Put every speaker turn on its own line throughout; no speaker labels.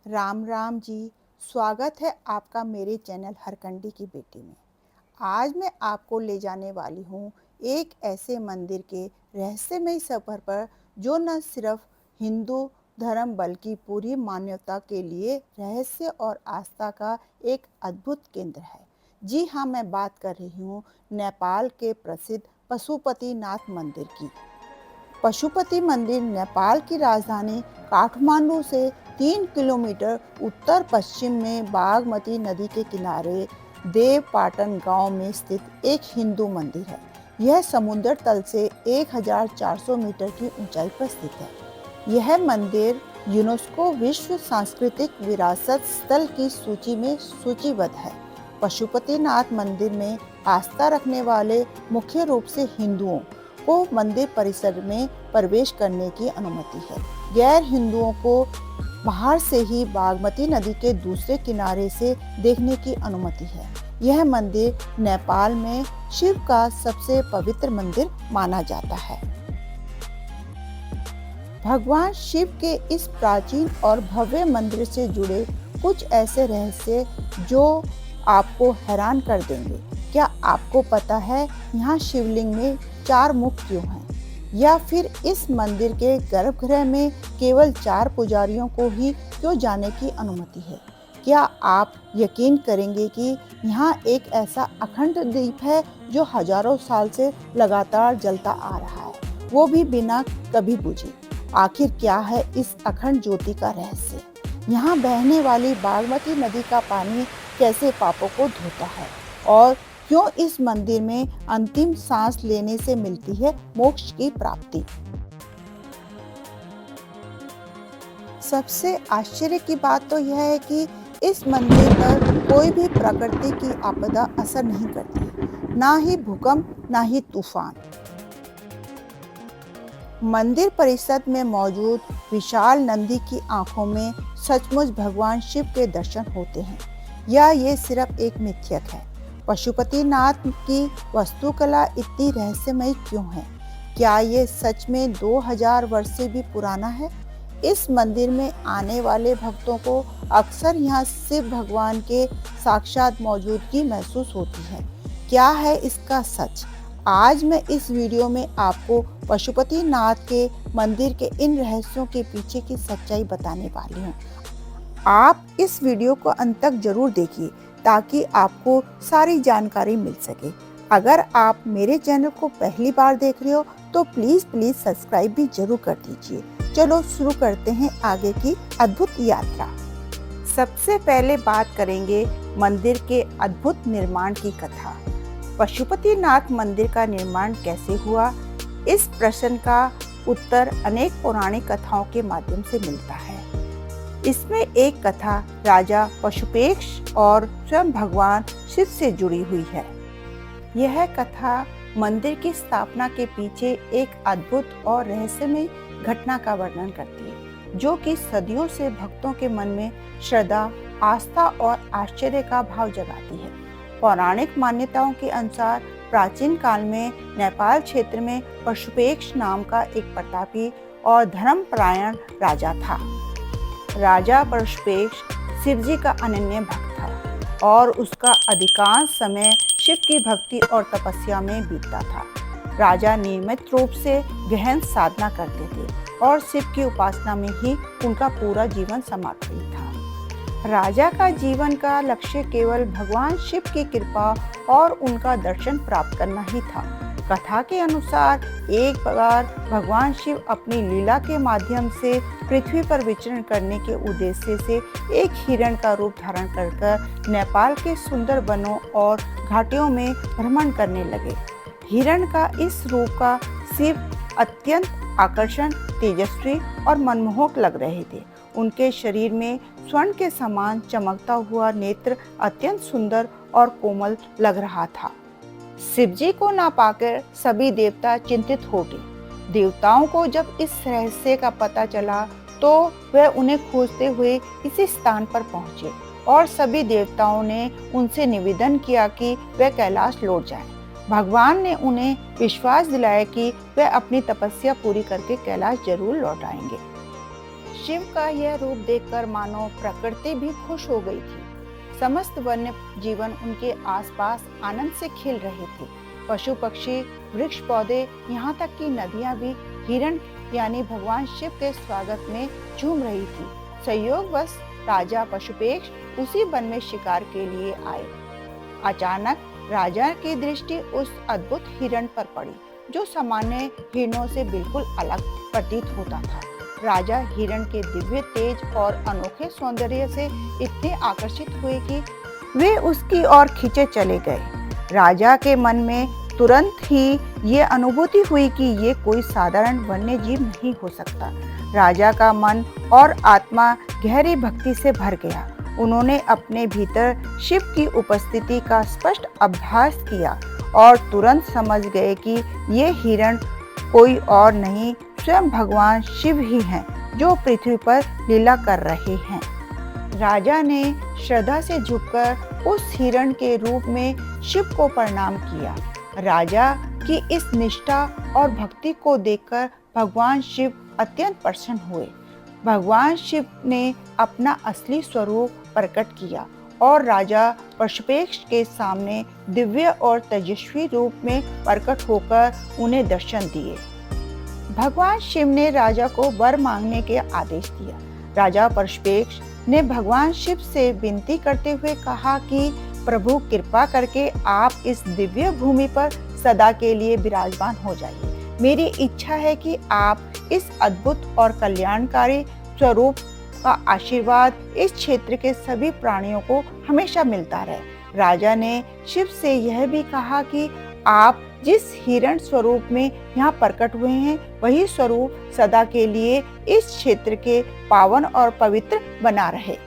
राम राम जी। स्वागत है आपका मेरे चैनल हरकंडी की बेटी में। आज मैं आपको ले जाने वाली हूँ एक ऐसे मंदिर के रहस्यमय सफ़र पर जो न सिर्फ हिंदू धर्म बल्कि पूरी मानवता के लिए रहस्य और आस्था का एक अद्भुत केंद्र है। जी हाँ, मैं बात कर रही हूँ नेपाल के प्रसिद्ध पशुपतिनाथ मंदिर की। पशुपति मंदिर नेपाल की राजधानी काठमांडू से 3 किलोमीटर उत्तर पश्चिम में बागमती नदी के किनारे देवपाटन गांव में स्थित एक हिंदू मंदिर है। यह समुद्र तल से 1400 मीटर की ऊंचाई पर स्थित है। यह मंदिर यूनेस्को विश्व सांस्कृतिक विरासत स्थल की सूची में सूचीबद्ध है। पशुपतिनाथ मंदिर में आस्था रखने वाले मुख्य रूप से हिंदुओं को मंदिर परिसर में प्रवेश करने की अनुमति है। गैर हिंदुओं को बाहर से ही बागमती नदी के दूसरे किनारे से देखने की अनुमति है। यह मंदिर नेपाल में शिव का सबसे पवित्र मंदिर माना जाता है। भगवान शिव के इस प्राचीन और भव्य मंदिर से जुड़े कुछ ऐसे रहस्य जो आपको हैरान कर देंगे। क्या आपको पता है यहाँ शिवलिंग में 4 मुख क्यों हैं? या फिर इस मंदिर के गर्भगृह में केवल 4 पुजारियों को ही क्यों जाने की अनुमति है? क्या आप यकीन करेंगे कि यहाँ एक ऐसा अखंड दीप है जो हजारों साल से लगातार जलता आ रहा है, वो भी बिना कभी बुझे। आखिर क्या है इस अखंड ज्योति का रहस्य? यहाँ बहने वाली बागमती नदी का पानी कैसे पापों को धोता है? और क्यों इस मंदिर में अंतिम सांस लेने से मिलती है मोक्ष की प्राप्ति? सबसे आश्चर्य की बात तो यह है कि इस मंदिर पर कोई भी प्रकृति की आपदा असर नहीं करती, ना ही भूकंप, ना ही तूफान। मंदिर परिसर में मौजूद विशाल नंदी की आंखों में सचमुच भगवान शिव के दर्शन होते हैं, या ये सिर्फ एक मिथ्यक है? पशुपतिनाथ की वास्तुकला इतनी रहस्यमय क्यों है? क्या ये सच में 2000 वर्ष से भी पुराना है? इस मंदिर में आने वाले भक्तों को अक्सर यहाँ शिव भगवान के साक्षात मौजूदगी महसूस होती है। क्या है इसका सच? आज मैं इस वीडियो में आपको पशुपतिनाथ के मंदिर के इन रहस्यों के पीछे की सच्चाई बताने वाली हूँ। आप इस वीडियो को अंत तक जरूर देखिए ताकि आपको सारी जानकारी मिल सके। अगर आप मेरे चैनल को पहली बार देख रहे हो तो प्लीज सब्सक्राइब भी जरूर कर दीजिए। चलो शुरू करते हैं आगे की अद्भुत यात्रा। सबसे पहले बात करेंगे मंदिर के अद्भुत निर्माण की कथा। पशुपतिनाथ मंदिर का निर्माण कैसे हुआ? इस प्रश्न का उत्तर अनेक पौराणिक कथाओं के माध्यम से मिलता है। इसमें एक कथा राजा पशुपेक्ष और स्वयं भगवान शिव से जुड़ी हुई है। यह कथा मंदिर की स्थापना के पीछे एक अद्भुत और रहस्यमय घटना का वर्णन करती है, जो कि सदियों से भक्तों के मन में श्रद्धा, आस्था और आश्चर्य का भाव जगाती है। पौराणिक मान्यताओं के अनुसार प्राचीन काल में नेपाल क्षेत्र में पशुपेक्ष नाम का एक प्रतापी और धर्मपरायण राजा था। राजा पशुपेक्ष शिव जी का अनन्य भक्त था और उसका अधिकांश समय शिव की भक्ति और तपस्या में बीतता था। राजा नियमित रूप से गहन साधना करते थे और शिव की उपासना में ही उनका पूरा जीवन समर्पित था। राजा का जीवन का लक्ष्य केवल भगवान शिव की कृपा और उनका दर्शन प्राप्त करना ही था। कथा के अनुसार एक बार भगवान शिव अपनी लीला के माध्यम से पृथ्वी पर विचरण करने के उद्देश्य से एक हिरण का रूप धारण कर नेपाल के सुंदर वनों और घाटियों में भ्रमण करने लगे। हिरण का इस रूप का शिव अत्यंत आकर्षण, तेजस्वी और मनमोहक लग रहे थे। उनके शरीर में स्वर्ण के समान चमकता हुआ नेत्र अत्यंत सुंदर और कोमल लग रहा था। शिव जी को ना पाकर सभी देवता चिंतित हो गए। देवताओं को जब इस रहस्य का पता चला तो वह उन्हें खोजते हुए इसी स्थान पर पहुंचे और सभी देवताओं ने उनसे निवेदन किया कि वह कैलाश लौट जाएं। भगवान ने उन्हें विश्वास दिलाया कि वह अपनी तपस्या पूरी करके कैलाश जरूर लौट आएंगे। शिव का यह रूप देखकर मानो प्रकृति भी खुश हो गई थी। समस्त वन्य जीवन उनके आसपास आनंद से खिल रहे थे। पशु पक्षी, वृक्ष पौधे, यहाँ तक कि नदियां भी हिरण यानी भगवान शिव के स्वागत में झूम रही थी। संयोगवश राजा पशुपेक्ष उसी वन में शिकार के लिए आए। अचानक राजा की दृष्टि उस अद्भुत हिरण पर पड़ी जो सामान्य हिरणों से बिल्कुल अलग प्रतीत होता था। राजा हिरण के दिव्य तेज और अनोखे सौंदर्य से इतने आकर्षित हुए कि वे उसकी ओर खींचे चले गए। राजा के मन में तुरंत ही ये अनुभूति हुई कि ये कोई साधारण वन्य जीव नहीं हो सकता। राजा का मन और आत्मा गहरी भक्ति से भर गया। उन्होंने अपने भीतर शिव की उपस्थिति का स्पष्ट अभ्यास किया और तुरंत समझ गए कि ये हिरण कोई और नहीं, स्वयं भगवान शिव ही हैं जो पृथ्वी पर लीला कर रहे हैं। राजा ने श्रद्धा से झुककर उस हिरण के रूप में शिव को प्रणाम किया। राजा की इस निष्ठा और भक्ति को देखकर भगवान शिव अत्यंत प्रसन्न हुए। भगवान शिव ने अपना असली स्वरूप प्रकट किया और राजा पशुपेक्ष के सामने दिव्य और तेजस्वी रूप में प्रकट होकर उन्हें दर्शन दिए। भगवान शिव ने राजा को वर मांगने के आदेश दिया। राजा पशुपेक्ष ने भगवान शिव से विनती करते हुए कहा कि प्रभु कृपा करके आप इस दिव्य भूमि पर सदा के लिए विराजमान हो जाइए। मेरी इच्छा है कि आप इस अद्भुत और कल्याणकारी स्वरूप का आशीर्वाद इस क्षेत्र के सभी प्राणियों को हमेशा मिलता रहे। राजा ने शिव से यह भी कहा कि आप जिस हिरण स्वरूप में यहाँ प्रकट हुए हैं वही स्वरूप सदा के लिए इस क्षेत्र के पावन और पवित्र बना रहे।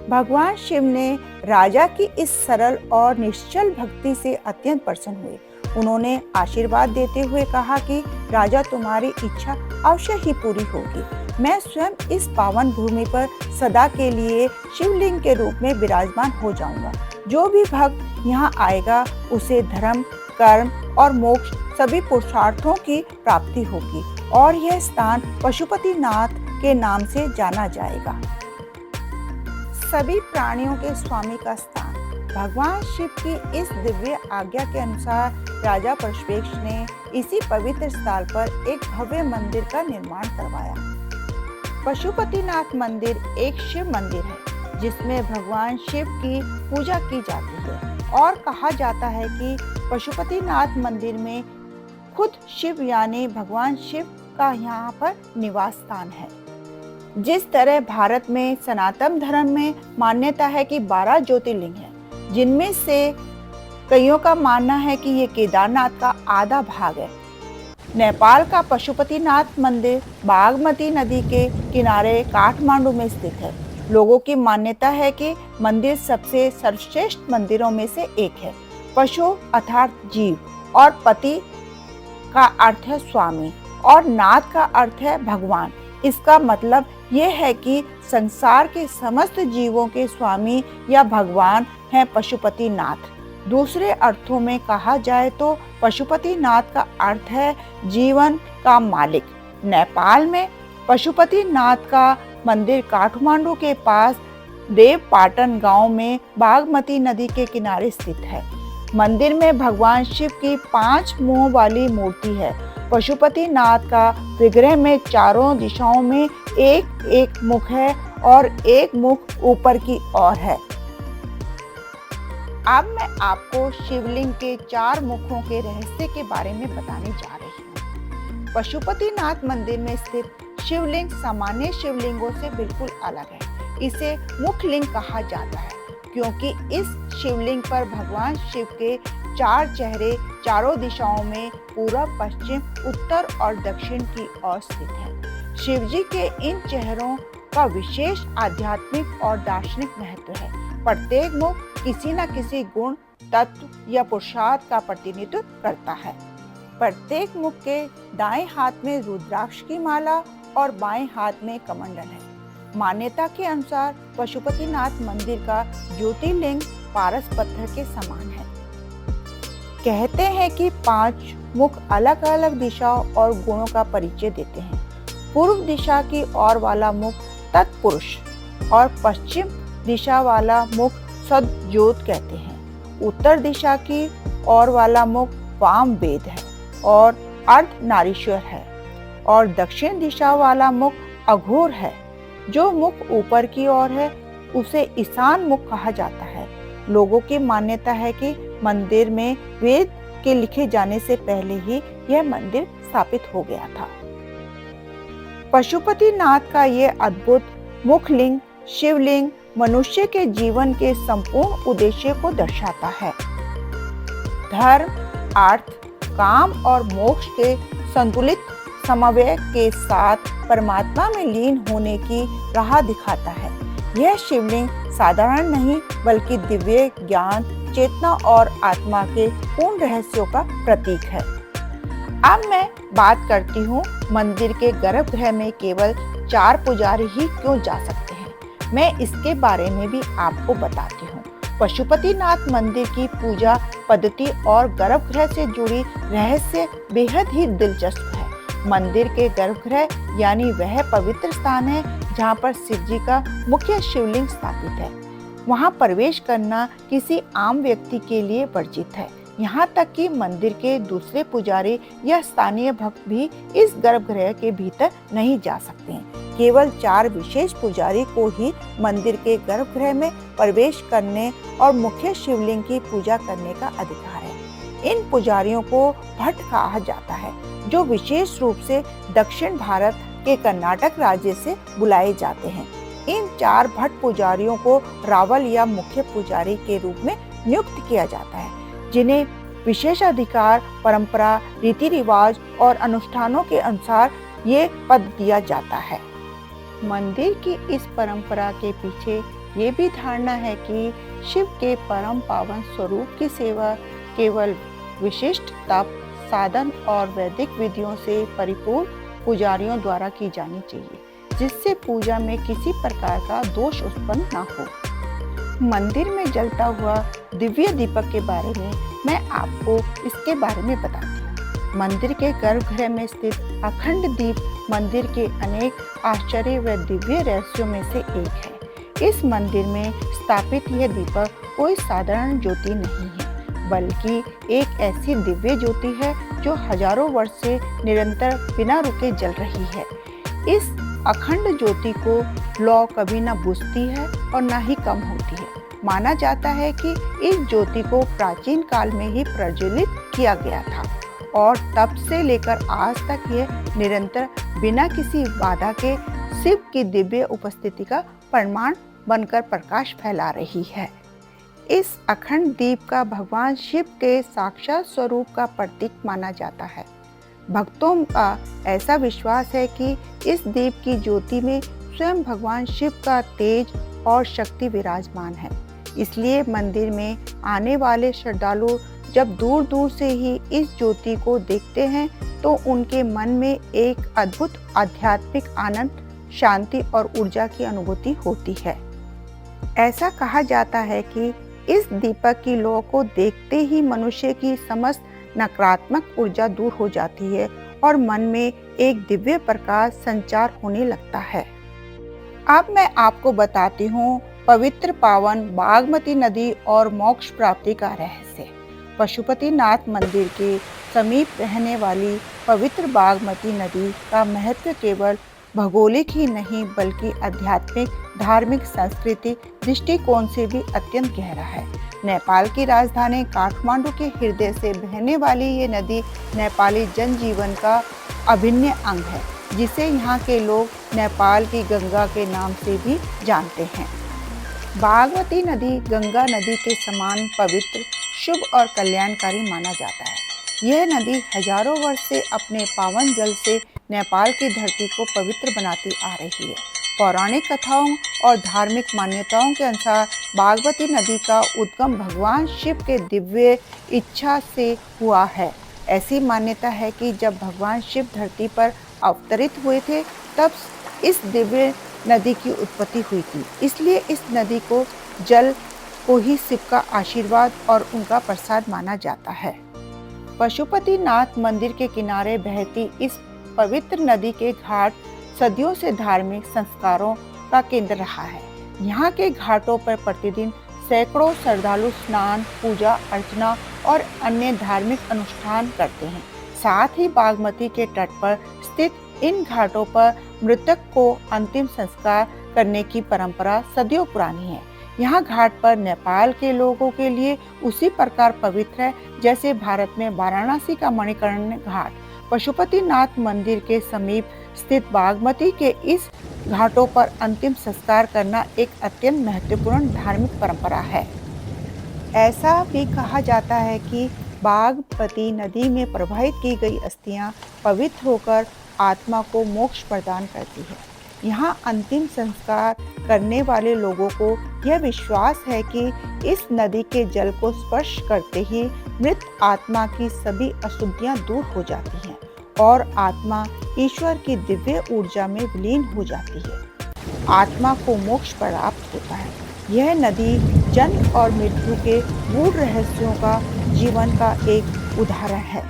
भगवान शिव ने राजा की इस सरल और निश्चल भक्ति से अत्यंत प्रसन्न हुए। उन्होंने आशीर्वाद देते हुए कहा कि राजा, तुम्हारी इच्छा अवश्य ही पूरी होगी। मैं स्वयं इस पावन भूमि पर सदा के लिए शिवलिंग के रूप में विराजमान हो जाऊंगा। जो भी भक्त यहाँ आएगा उसे धर्म, कर्म और मोक्ष सभी पुरुषार्थों की प्राप्ति होगी और यह स्थान पशुपतिनाथ के नाम से जाना जाएगा। सभी प्राणियों के स्वामी का स्थान। भगवान शिव की इस दिव्य आज्ञा के अनुसार राजा पशुपेक्ष ने इसी पवित्र स्थल पर एक भव्य मंदिर का निर्माण करवाया। पशुपतिनाथ मंदिर एक शिव मंदिर है जिसमें भगवान शिव की पूजा की जाती है और कहा जाता है कि पशुपतिनाथ मंदिर में खुद शिव यानी भगवान शिव का यहाँ पर निवास स्थान है। जिस तरह भारत में सनातन धर्म में मान्यता है कि 12 ज्योतिर्लिंग हैं, जिनमें से कईयों का मानना है कि ये केदारनाथ का आधा भाग है। नेपाल का पशुपतिनाथ मंदिर बागमती नदी के किनारे काठमांडू में स्थित है। लोगों की मान्यता है कि मंदिर सबसे सर्वश्रेष्ठ मंदिरों में से एक है। पशु अर्थात जीव और पति का अर्थ है स्वामी और नाथ का अर्थ है भगवान। इसका मतलब यह है कि संसार के समस्त जीवों के स्वामी या भगवान हैं पशुपतिनाथ। दूसरे अर्थों में कहा जाए तो पशुपतिनाथ का अर्थ है जीवन का मालिक। नेपाल में पशुपतिनाथ का मंदिर काठमांडू के पास देवपाटन गांव में बागमती नदी के किनारे स्थित है। मंदिर में भगवान शिव की 5 मुंह वाली मूर्ति है। पशुपतिनाथ का विग्रह में चारों दिशाओं में एक एक मुख है और एक मुख ऊपर की ओर है। अब मैं आपको शिवलिंग के 4 मुखों के रहस्य के बारे में बताने जा रही हूँ। पशुपतिनाथ मंदिर में स्थित शिवलिंग सामान्य शिवलिंगों से बिल्कुल अलग है। इसे मुख्य लिंग कहा जाता है क्योंकि इस शिवलिंग पर भगवान शिव के 4 चेहरे चारों दिशाओं में पूर्व, पश्चिम, उत्तर और दक्षिण की ओर स्थित है। शिवजी के इन चेहरों का विशेष आध्यात्मिक और दार्शनिक महत्व है। प्रत्येक मुख किसी न किसी गुण, तत्व या पुरुषार्थ का प्रतिनिधित्व करता है। प्रत्येक मुख के दाएं हाथ में रुद्राक्ष की माला और बाएं हाथ में कमंडल है। मान्यता के अनुसार पशुपतिनाथ मंदिर का ज्योतिर्लिंग पारस पत्थर के समान है। कहते हैं कि 5 मुख अलग अलग दिशाओं और गुणों का परिचय देते हैं। पूर्व दिशा की ओर वाला मुख तत्पुरुष और पश्चिम दिशा वाला मुख सद्योत कहते हैं। उत्तर दिशा की ओर वाला मुख वाम वेद है और अर्ध नारीश्वर है और दक्षिण दिशा वाला मुख अघोर है। जो मुख ऊपर की ओर है उसे ईशान मुख कहा जाता है। लोगों की मान्यता है कि मंदिर में वेद के लिखे जाने से पहले ही यह मंदिर स्थापित हो गया था। पशुपतिनाथ का ये अद्भुत मुखलिंग शिवलिंग मनुष्य के जीवन के संपूर्ण उद्देश्य को दर्शाता है। धर्म, अर्थ, काम और मोक्ष के संतुलित समन्वय के साथ परमात्मा में लीन होने की राह दिखाता है। यह शिवलिंग साधारण नहीं बल्कि दिव्य ज्ञान, चेतना और आत्मा के पूर्ण रहस्यों का प्रतीक है। अब मैं बात करती हूँ मंदिर के गर्भगृह में केवल 4 पुजारी ही क्यों जा सकते हैं। मैं इसके बारे में भी आपको बताती हूँ। पशुपतिनाथ मंदिर की पूजा पद्धति और गर्भगृह से जुड़ी रहस्य बेहद ही दिलचस्प है। मंदिर के गर्भगृह यानी वह पवित्र स्थान है जहाँ पर शिव जी का मुख्य शिवलिंग स्थापित है। वहाँ प्रवेश करना किसी आम व्यक्ति के लिए वर्जित है। यहाँ तक कि मंदिर के दूसरे पुजारी या स्थानीय भक्त भी इस गर्भगृह के भीतर नहीं जा सकते हैं। केवल 4 विशेष पुजारी को ही मंदिर के गर्भगृह में प्रवेश करने और मुख्य शिवलिंग की पूजा करने का अधिकार है। इन पुजारियों को भट्ट कहा जाता है, जो विशेष रूप से दक्षिण भारत के कर्नाटक राज्य से बुलाए जाते हैं। इन 4 भट्ट पुजारियों को रावल या मुख्य पुजारी के रूप में नियुक्त किया जाता है, जिन्हें विशेषाधिकार, परंपरा, रीति रिवाज और अनुष्ठानों के अनुसार ये पद दिया जाता है। मंदिर की इस परंपरा के पीछे ये भी धारणा है कि शिव के परम पावन स्वरूप की सेवा केवल विशिष्ट तप, साधन और वैदिक विधियों से परिपूर्ण पुजारियों द्वारा की जानी चाहिए, जिससे पूजा में किसी प्रकार का दोष उत्पन्न न हो। मंदिर में जलता हुआ दिव्य दीपक के बारे में मैं आपको इसके बारे में बताती हूँ। मंदिर के गर्भगृह में स्थित अखंड दीप मंदिर के अनेक आश्चर्य व दिव्य रहस्यों में से एक है। इस मंदिर में स्थापित यह दीपक कोई साधारण ज्योति नहीं है, बल्कि एक ऐसी दिव्य ज्योति है जो हजारों वर्ष से निरंतर बिना रुके जल रही है। इस अखंड ज्योति को लौ कभी न बुझती है और न ही कम होती है। माना जाता है कि इस ज्योति को प्राचीन काल में ही प्रज्वलित किया गया था और तब से लेकर आज तक यह निरंतर बिना किसी बाधा के शिव की दिव्य उपस्थिति का प्रमाण बनकर प्रकाश फैला रही है। इस अखंड दीप का भगवान शिव के साक्षात स्वरूप का प्रतीक माना जाता है। भक्तों का ऐसा विश्वास है कि इस दीप की ज्योति में स्वयं भगवान शिव का तेज और शक्ति विराजमान है। इसलिए मंदिर में आने वाले श्रद्धालु जब दूर दूर से ही इस ज्योति को देखते हैं तो उनके मन में एक अद्भुत आध्यात्मिक आनंद, शांति और ऊर्जा की अनुभूति होती है। ऐसा कहा जाता है कि इस दीपक की लौ को देखते ही मनुष्य की समस्त नकारात्मक ऊर्जा दूर हो जाती है और मन में एक दिव्य प्रकाश संचार होने लगता है। अब मैं आपको बताती हूँ पवित्र पावन बागमती नदी और मोक्ष प्राप्ति का रहस्य। पशुपतिनाथ मंदिर के समीप रहने वाली पवित्र बागमती नदी का महत्व केवल भौगोलिक ही नहीं बल्कि आध्यात्मिक, धार्मिक, सांस्कृतिक दृष्टिकोण से भी अत्यंत गहरा है। नेपाल की राजधानी काठमांडू के हृदय से बहने वाली ये नदी नेपाली जनजीवन का अभिन्न अंग है, जिसे यहाँ के लोग नेपाल की गंगा के नाम से भी जानते हैं। बागमती नदी गंगा नदी के समान पवित्र, शुभ और कल्याणकारी माना जाता है। यह नदी हजारों वर्ष से अपने पावन जल से नेपाल की धरती को पवित्र बनाती आ रही है। पौराणिक कथाओं और धार्मिक मान्यताओं के अनुसार बागमती नदी का उद्गम भगवान शिव के दिव्य इच्छा से हुआ है। ऐसी मान्यता है कि जब भगवान शिव धरती पर अवतरित हुए थे तब इस दिव्य नदी की उत्पत्ति हुई थी। इसलिए इस नदी को जल को ही शिव का आशीर्वाद और उनका प्रसाद माना जाता है। पशुपतिनाथ मंदिर के किनारे बहती इस पवित्र नदी के घाट सदियों से धार्मिक संस्कारों का केंद्र रहा है। यहाँ के घाटों पर प्रतिदिन सैकड़ों श्रद्धालु स्नान, पूजा अर्चना और अन्य धार्मिक अनुष्ठान करते हैं। साथ ही बागमती के तट पर स्थित इन घाटों पर मृतक को अंतिम संस्कार करने की परंपरा सदियों पुरानी है। यहाँ घाट पर नेपाल के लोगों के लिए उसी प्रकार पवित्र है जैसे भारत में वाराणसी का मणिकर्ण घाट। पशुपतिनाथ मंदिर के समीप स्थित बागमती के इस घाटों पर अंतिम संस्कार करना एक अत्यंत महत्वपूर्ण धार्मिक परंपरा है। ऐसा भी कहा जाता है कि बागमती नदी में प्रवाहित की गई अस्थियां पवित्र होकर आत्मा को मोक्ष प्रदान करती है। यहाँ अंतिम संस्कार करने वाले लोगों को यह विश्वास है कि इस नदी के जल को स्पर्श करते ही मृत आत्मा की सभी अशुद्धियां दूर हो जाती हैं और आत्मा ईश्वर की दिव्य ऊर्जा में विलीन हो जाती है। आत्मा को मोक्ष प्राप्त होता है। यह नदी जन्म और मृत्यु के गूढ़ रहस्यों का जीवन का एक उदाहरण है।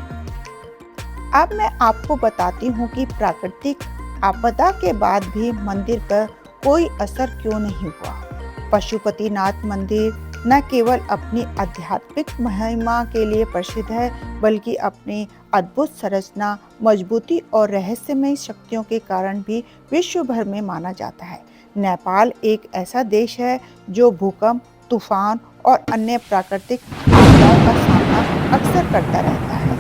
अब मैं आपको बताती हूँ कि प्राकृतिक आपदा के बाद भी मंदिर पर कोई असर क्यों नहीं हुआ। पशुपतिनाथ मंदिर न केवल अपनी आध्यात्मिक महिमा के लिए प्रसिद्ध है, बल्कि अपनी अद्भुत संरचना, मजबूती और रहस्यमय शक्तियों के कारण भी विश्व भर में माना जाता है। नेपाल एक ऐसा देश है जो भूकंप, तूफान और अन्य प्राकृतिक आपदाओं का सामना अक्सर करता रहता है।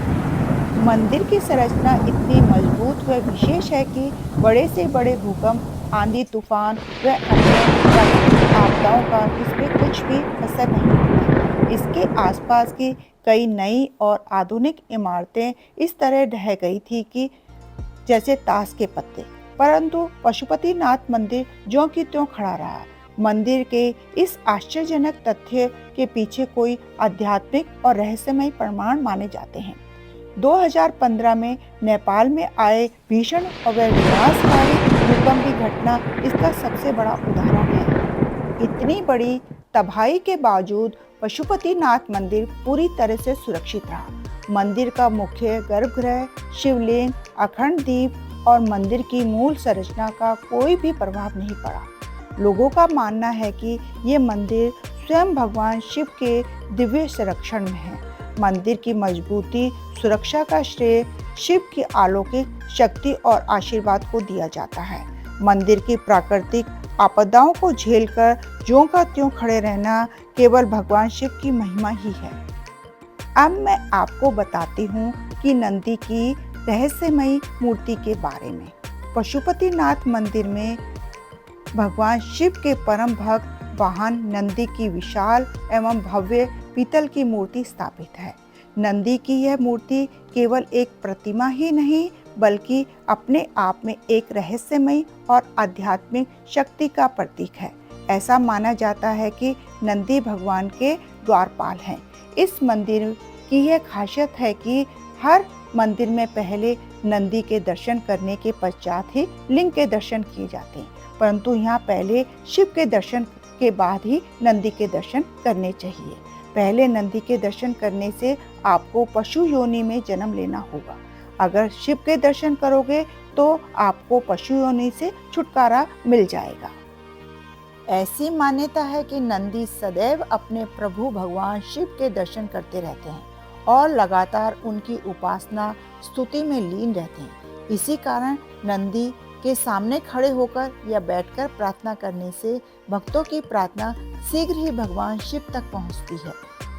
मंदिर की संरचना इतनी मजबूत व विशेष है कि बड़े से बड़े भूकंप, आंधी, तूफान व अन्य प्राकृतिक आपदाओं का इस पे कुछ भी असर नहीं होता। इसके आसपास की कई नई और आधुनिक इमारतें इस तरह ढह गई थी कि जैसे ताश के पत्ते, परंतु पशुपतिनाथ मंदिर ज्यों की त्यों खड़ा रहा। मंदिर के इस आश्चर्यजनक तथ्य के पीछे कोई आध्यात्मिक और रहस्यमय प्रमाण माने जाते हैं। 2015 में नेपाल में आए भीषण और विनाशकारी भूकंप की घटना इसका सबसे बड़ा उदाहरण है। इतनी बड़ी तबाही के बावजूद पशुपतिनाथ मंदिर पूरी तरह से सुरक्षित रहा। मंदिर का मुख्य गर्भगृह, शिवलिंग, अखंड दीप और मंदिर की मूल संरचना का कोई भी प्रभाव नहीं पड़ा। लोगों का मानना है कि ये मंदिर स्वयं भगवान शिव के दिव्य संरक्षण में है। मंदिर की मजबूती, सुरक्षा का श्रेय शिव की अलौकिक शक्ति और आशीर्वाद को दिया जाता है। मंदिर की प्राकृतिक आपदाओं को झेलकर ज्यों का त्यों खड़े रहना केवल भगवान शिव की महिमा ही है। अब मैं आपको बताती हूँ कि नंदी की रहस्यमयी मूर्ति के बारे में। पशुपतिनाथ मंदिर में भगवान शिव के परम भक्त वाहन नंदी की विशाल एवं भव्य पीतल की मूर्ति स्थापित है। नंदी की यह मूर्ति केवल एक प्रतिमा ही नहीं, बल्कि अपने आप में एक रहस्यमय और आध्यात्मिक शक्ति का प्रतीक है। ऐसा माना जाता है कि नंदी भगवान के द्वारपाल हैं। इस मंदिर की यह खासियत है कि हर मंदिर में पहले नंदी के दर्शन करने के पश्चात ही लिंग के दर्शन किए जाते हैं, परंतु यहाँ पहले शिव के दर्शन के बाद ही नंदी के दर्शन करने चाहिए। पहले नंदी के दर्शन करने से आपको पशु योनि में जन्म लेना होगा। अगर शिव के दर्शन करोगे तो आपको पशु योनि से छुटकारा मिल जाएगा। ऐसी मान्यता है कि नंदी सदैव अपने प्रभु भगवान शिव के दर्शन करते रहते हैं और लगातार उनकी उपासना स्तुति में लीन रहते हैं। इसी कारण नंदी के सामने खड़े होकर या बैठकर प्रार्थना करने से भक्तों की प्रार्थना शीघ्र ही भगवान शिव तक पहुंचती है।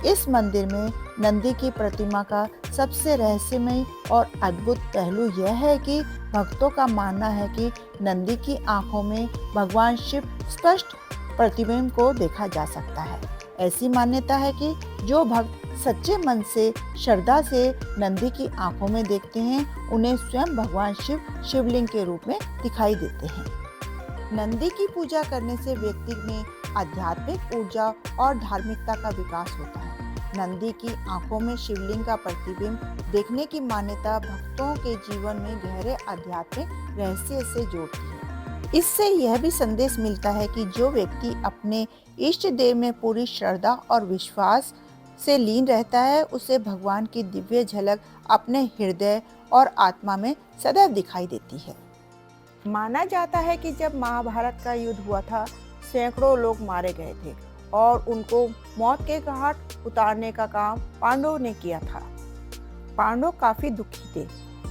इस मंदिर में नंदी की प्रतिमा का सबसे रहस्यमय और अद्भुत पहलू यह है कि भक्तों का मानना है कि नंदी की आंखों में भगवान शिव स्पष्ट प्रतिबिंब को देखा जा सकता है। ऐसी मान्यता है कि जो भक्त सच्चे मन से श्रद्धा से नंदी की आंखों में देखते हैं, उन्हें स्वयं भगवान शिव शिवलिंग के रूप में दिखाई देते हैं। नंदी की पूजा करने से व्यक्ति में आध्यात्मिक ऊर्जा और धार्मिकता का विकास होता है। नंदी की आंखों में शिवलिंग का प्रतिबिंब देखने की मान्यता भक्तों के जीवन में गहरे आध्यात्मिक रहस्य से जोड़ती है। इससे यह भी संदेश मिलता है कि जो व्यक्ति अपने इष्ट देव में पूरी श्रद्धा और विश्वास से लीन रहता है, उसे भगवान की दिव्य झलक अपने हृदय और आत्मा में सदैव दिखाई देती है। माना जाता है कि जब महाभारत का युद्ध हुआ था, सैकड़ों लोग मारे गए थे और उनको मौत के घाट उतारने का काम पांडवों ने किया था। पांडव काफी दुखी थे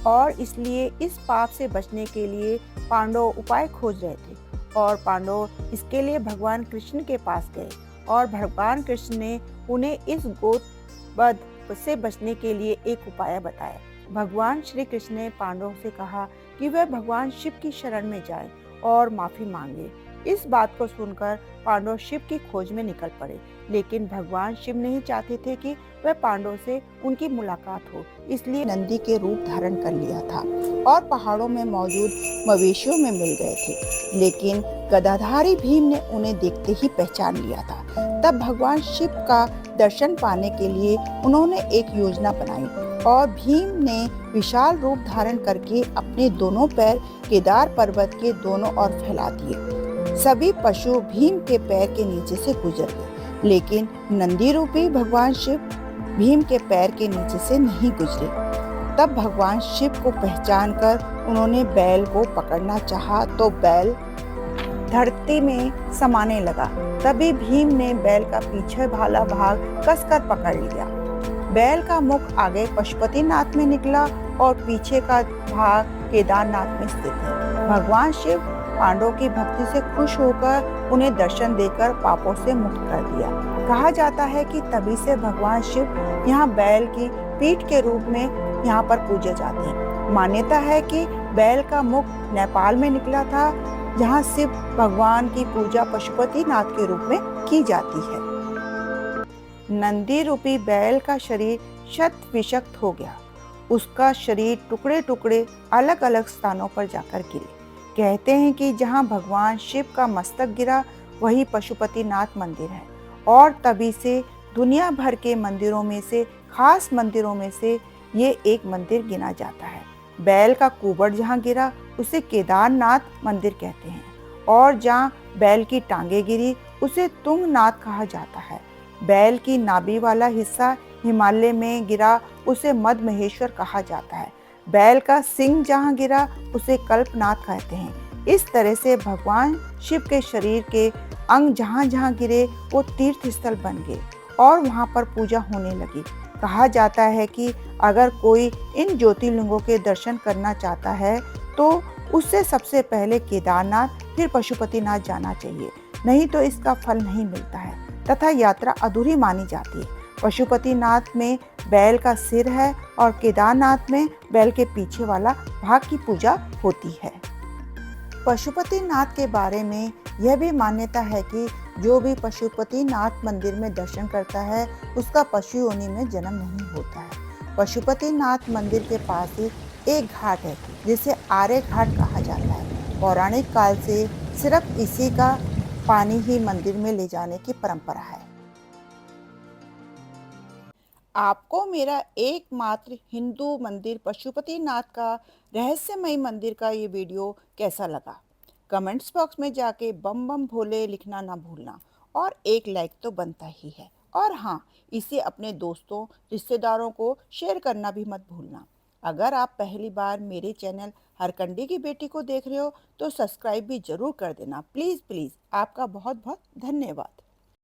और इसलिए इस पाप से बचने के लिए पांडव उपाय खोज रहे थे और पांडव इसके लिए भगवान कृष्ण के पास गए और भगवान कृष्ण ने उन्हें इस गोत्र से बचने के लिए एक उपाय बताया। भगवान श्री कृष्ण ने पांडवों से कहा कि वह भगवान शिव की शरण में जाएं और माफी मांगे। इस बात को सुनकर पांडव शिव की खोज में निकल पड़े, लेकिन भगवान शिव नहीं चाहते थे कि वह पांडवों से उनकी मुलाकात हो, इसलिए नंदी के रूप धारण कर लिया था और पहाड़ों में मौजूद मवेशियों में मिल गए थे। लेकिन गदाधारी भीम ने उन्हें देखते ही पहचान लिया था। तब भगवान शिव का दर्शन पाने के लिए उन्होंने एक योजना बनाई और भीम ने विशाल रूप धारण करके अपने दोनों पैर केदार पर्वत के दोनों ओर फैला दिए। सभी पशु भीम के पैर के नीचे से गुजर गए, लेकिन नंदी रूपी भगवान शिव भीम के पैर के नीचे से नहीं गुजरे। तब भगवान शिव को पहचान कर उन्होंने बैल को पकड़ना चाहा तो बैल धरती में समाने लगा। तभी भीम ने बैल का पीछे वाला भाग कसकर पकड़ लिया। बैल का मुख आगे पशुपतिनाथ में निकला और पीछे का भाग केदारनाथ में स्थित है। भगवान शिव पांडवों की भक्ति से खुश होकर उन्हें दर्शन देकर पापों से मुक्त कर दिया। कहा जाता है कि तभी से भगवान शिव यहाँ बैल की पीठ के रूप में यहाँ पर पूजे जाते हैं। मान्यता है कि बैल का मुख नेपाल में निकला था, जहाँ शिव भगवान की पूजा पशुपतिनाथ के रूप में की जाती है। नंदी रूपी बैल का शरीर शत विषक्त हो गया। उसका शरीर टुकड़े टुकड़े अलग अलग स्थानों पर जाकर गिरे। कहते हैं कि जहाँ भगवान शिव का मस्तक गिरा वही पशुपतिनाथ मंदिर है और तभी से दुनिया भर के मंदिरों में से खास मंदिरों में से ये एक मंदिर गिना जाता है। बैल का कुबड़ जहाँ गिरा उसे केदारनाथ मंदिर कहते हैं और जहाँ बैल की टांगे गिरी उसे तुंगनाथ कहा जाता है। बैल की नाभि वाला हिस्सा हिमालय में गिरा उसे मद महेश्वर कहा जाता है। बैल का सिंग जहाँ गिरा उसे कल्पनाथ कहते हैं। इस तरह से भगवान शिव के शरीर के अंग जहाँ जहाँ गिरे वो तीर्थ स्थल बन गए और वहाँ पर पूजा होने लगी। कहा जाता है कि अगर कोई इन ज्योतिर्लिंगों के दर्शन करना चाहता है तो उससे सबसे पहले केदारनाथ फिर पशुपतिनाथ जाना चाहिए, नहीं तो इसका फल नहीं मिलता है तथा यात्रा अधूरी मानी जाती है। पशुपतिनाथ में बैल का सिर है और केदारनाथ में बैल के पीछे वाला भाग की पूजा होती है। पशुपतिनाथ के बारे में यह भी मान्यता है कि जो भी पशुपतिनाथ मंदिर में दर्शन करता है उसका पशु योनि में जन्म नहीं होता है। पशुपतिनाथ मंदिर के पास ही एक घाट है जिसे आर्य घाट कहा जाता है। पौराणिक काल से सिर्फ इसी का पानी ही मंदिर में ले जाने की परंपरा है। आपको मेरा एकमात्र हिंदू मंदिर पशुपतिनाथ का रहस्यमय मंदिर का ये वीडियो कैसा लगा? कमेंट्स बॉक्स में जाके बम बम भोले लिखना ना भूलना और एक लाइक तो बनता ही है। और हाँ, इसे अपने दोस्तों रिश्तेदारों को शेयर करना भी मत भूलना। अगर आप पहली बार मेरे चैनल हरकंडी की बेटी को देख रहे हो तो सब्सक्राइब भी जरूर कर देना। प्लीज़ प्लीज़, आपका बहुत बहुत धन्यवाद।